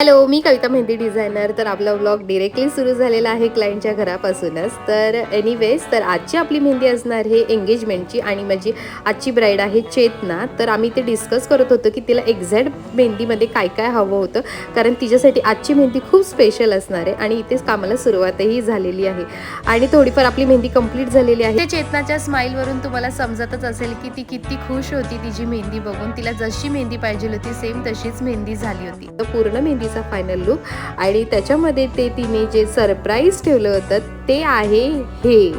Hello, मी कविता mehndi designer. तर आपला vlog directly सुरू झालेला आहे क्लायंटच्या घरापासूनच. तर एनिवेज, तर आजची आपली मेहंदी असणार आहे एंगेजमेंटची आणि माझी आजची ब्राईड आहे चेतना. तर आम्ही ते डिस्कस करत होतो की तिला एक्झॅक्ट मेहंदीमध्ये काय काय हवं होतं, कारण तिच्यासाठी आजची मेहंदी खूप स्पेशल असणार आहे आणि इथेच कामाला सुरुवातही झालेली आहे आणि थोडीफार आपली मेहंदी कंप्लीट झालेली आहे. चेतनाच्या स्माईलवरून तुम्हाला समजतच असेल की ती किती खुश होती तिची मेहंदी बघून. तिला जशी मेहंदी पाहिजे होती सेम तशीच मेहंदी झाली होती. तर पूर्ण मेहंदी फायनल लुक आणि त्याच्यामध्ये ते तिने जे सरप्राईज ठेवलं होतं ते आहे हे,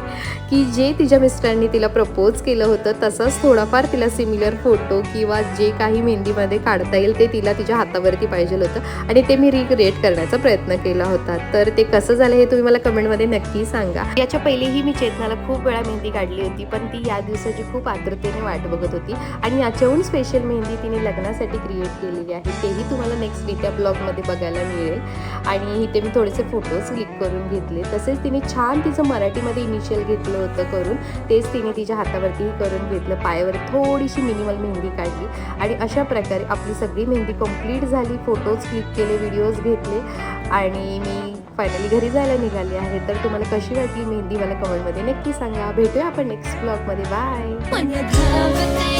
की जे तिच्या मिस्टरांनी तिला प्रपोज केलं होतं तसंच थोडाफार तिला सिमिलर फोटो किंवा जे काही मेहंदीमध्ये काढता येईल ते तिला तिच्या हातावरती पाहिजे होतं आणि ते मी रिक्रिएट करण्याचा प्रयत्न केला होता. तर ते कसं झालं हे तुम्ही मला कमेंटमध्ये नक्की सांगा. याच्या पहिलेही मी चेतनाला खूप वेळा मेहंदी काढली होती, पण ती या दिवसाची खूप आतुरतेने वाट बघत होती आणि याच्याहून स्पेशल मेहंदी तिने लग्नासाठी क्रिएट केलेली आहे. तेही तुम्हाला नेक्स्ट त्या ब्लॉगमध्ये बघायला मिळेल. आणि इथे मी थोडेसे फोटोज क्लिक करून घेतले. तसेच तिने छान तिचं मराठीमध्ये इनिशियल घेतलं होतं करून, तेच तिने तिच्या हातावरतीही करून घेतलं. पायावर थोडीशी मिनिमल मेहंदी काढली आणि अशा प्रकारे आपली सगळी मेहंदी कंप्लीट झाली. फोटोज क्लिक केले, व्हिडिओज घेतले आणि मी फायनली घरी जायला निघाली आहे. तर तुम्हाला कशी वाटली मेहंदी मला कमेंटमध्ये नक्की सांगा. भेटूया आपण नेक्स्ट ब्लॉगमध्ये. बाय.